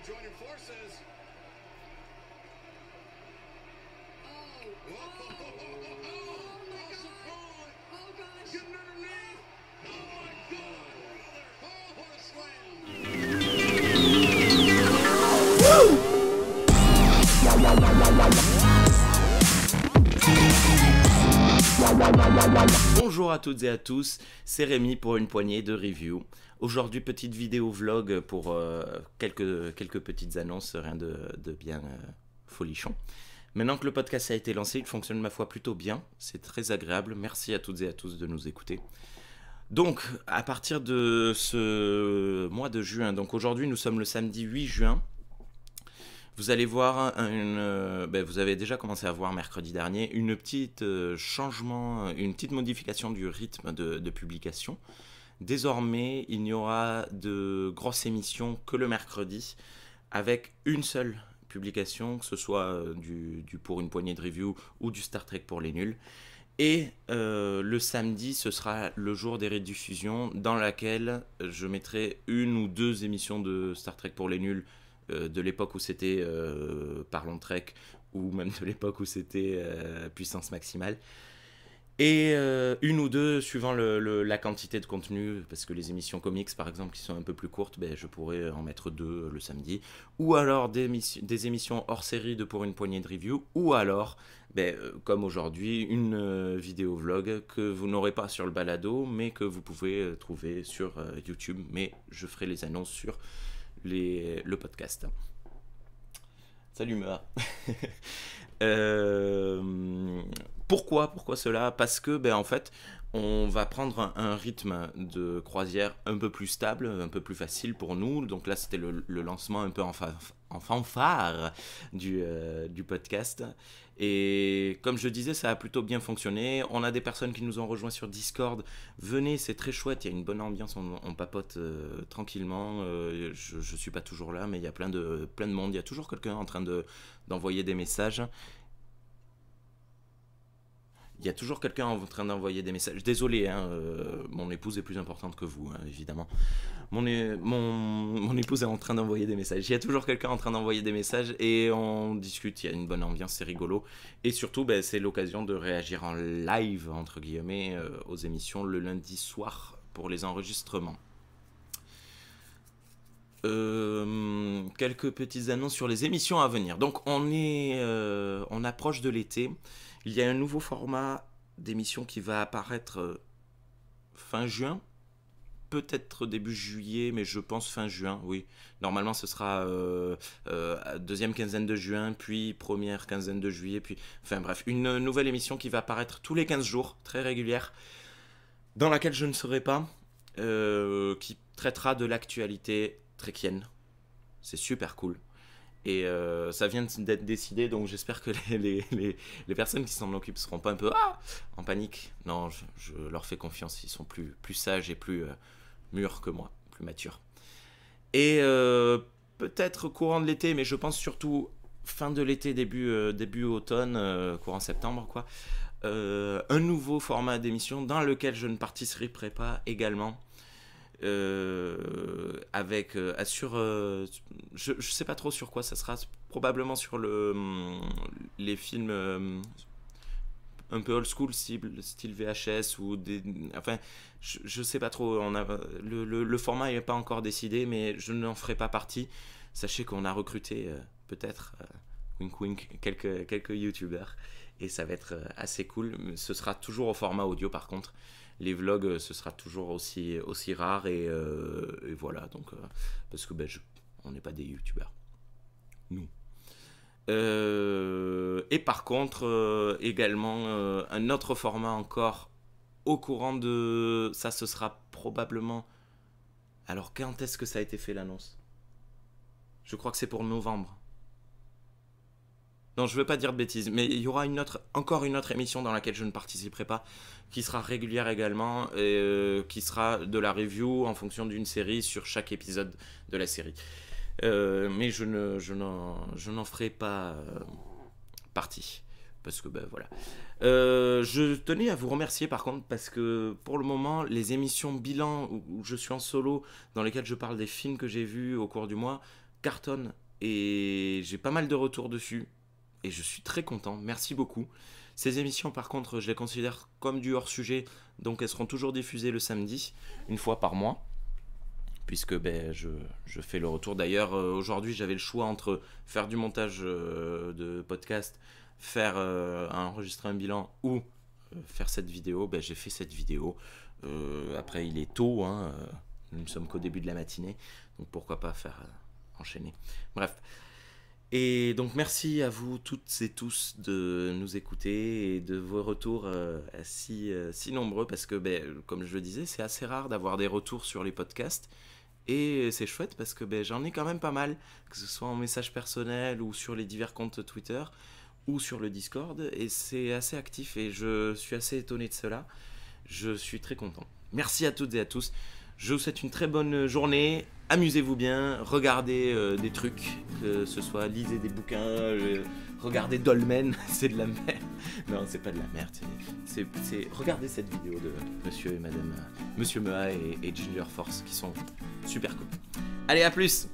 joining forces. Bonjour à toutes et à tous, c'est Rémi pour une poignée de reviews. Aujourd'hui, petite vidéo vlog pour quelques petites annonces, rien de bien folichon. Maintenant que le podcast a été lancé, il fonctionne ma foi plutôt bien, c'est très agréable. Merci à toutes et à tous de nous écouter. Donc, à partir de ce mois de juin, donc aujourd'hui nous sommes le samedi 8 juin, vous allez voir, vous avez déjà commencé à voir mercredi dernier, une petite modification du rythme de publication. Désormais, il n'y aura de grosses émissions que le mercredi, avec une seule publication, que ce soit du pour une poignée de review ou du Star Trek pour les nuls. Et le samedi, ce sera le jour des rediffusions, dans laquelle je mettrai une ou deux émissions de Star Trek pour les nuls, de l'époque où c'était Parlons Trek, ou même de l'époque où c'était Puissance Maximale, et une ou deux suivant la quantité de contenu, parce que les émissions comics par exemple qui sont un peu plus courtes, je pourrais en mettre deux le samedi, ou alors des émissions hors série de pour une poignée de review, ou alors comme aujourd'hui une vidéo vlog que vous n'aurez pas sur le balado mais que vous pouvez trouver sur YouTube, mais je ferai les annonces sur le podcast. Salut Mea. Pourquoi cela? Parce que en fait on va prendre un rythme de croisière un peu plus stable, un peu plus facile pour nous. Donc là c'était le lancement un peu en fanfare du podcast. Et comme je disais, ça a plutôt bien fonctionné. On a des personnes qui nous ont rejoints sur Discord. Venez, c'est très chouette, il y a une bonne ambiance, on papote tranquillement. Je suis pas toujours là, mais il y a plein de monde. Il y a toujours quelqu'un en train d'envoyer des messages. Désolé, mon épouse est plus importante que vous, évidemment. Mon épouse est en train d'envoyer des messages. Il y a toujours quelqu'un en train d'envoyer des messages et on discute. Il y a une bonne ambiance, c'est rigolo. Et surtout, c'est l'occasion de réagir en live, entre guillemets, aux émissions le lundi soir pour les enregistrements. Quelques petites annonces sur les émissions à venir. Donc on approche de l'été. Il y a un nouveau format d'émission qui va apparaître fin juin, peut-être début juillet, mais je pense fin juin, oui. Normalement ce sera deuxième quinzaine de juin, puis première quinzaine de juillet, puis enfin bref, une nouvelle émission qui va apparaître tous les 15 jours, très régulière, dans laquelle je ne serai pas, qui traitera de l'actualité trekienne. C'est super cool. Et ça vient d'être décidé, donc j'espère que les personnes qui s'en occupent seront pas un peu en panique. Non, je leur fais confiance, ils sont plus sages et plus mûrs que moi, plus matures. Et peut-être courant de l'été, mais je pense surtout fin de l'été, début automne, courant septembre, quoi. Un nouveau format d'émission dans lequel je ne participerai pas également. Avec je sais pas trop sur quoi ça sera, probablement sur les films un peu old school, style VHS ou enfin je sais pas trop, le format n'est pas encore décidé, mais je n'en ferai pas partie. Sachez qu'on a recruté peut-être wink wink quelques youtubeurs et ça va être assez cool. Ce sera toujours au format audio par contre. Les vlogs, ce sera toujours aussi rare et voilà, donc parce que on n'est pas des youtubeurs, nous. Et par contre, également un autre format encore au courant de ça, ce sera probablement. Alors quand est-ce que ça a été fait l'annonce? Je crois que c'est pour novembre. Non, je ne veux pas dire de bêtises, mais il y aura encore une autre émission dans laquelle je ne participerai pas, qui sera régulière également, et qui sera de la review en fonction d'une série sur chaque épisode de la série. Mais je n'en ferai pas partie. Parce que voilà. Je tenais à vous remercier par contre, parce que pour le moment, les émissions bilan où je suis en solo, dans lesquelles je parle des films que j'ai vus au cours du mois, cartonne et j'ai pas mal de retours dessus et je suis très content, merci beaucoup. Ces émissions par contre je les considère comme du hors-sujet, donc elles seront toujours diffusées le samedi, une fois par mois, puisque je fais le retour. D'ailleurs aujourd'hui j'avais le choix entre faire du montage de podcast, enregistrer un bilan ou faire cette vidéo. J'ai fait cette vidéo. Après il est tôt, hein, nous ne sommes qu'au début de la matinée, donc pourquoi pas faire enchaîner. Bref. Et donc merci à vous toutes et tous de nous écouter et de vos retours si nombreux, parce que comme je le disais, c'est assez rare d'avoir des retours sur les podcasts. Et c'est chouette parce que j'en ai quand même pas mal, que ce soit en message personnel ou sur les divers comptes Twitter ou sur le Discord, et c'est assez actif et je suis assez étonné de cela. Je suis très content. Merci à toutes et à tous. Je vous souhaite une très bonne journée. Amusez-vous bien, regardez des trucs, que ce soit lisez des bouquins, regardez Dolmen, c'est de la merde. Non, c'est pas de la merde. Regardez cette vidéo de Monsieur et Madame, Monsieur Mea et Ginger Force qui sont super cool. Allez, à plus.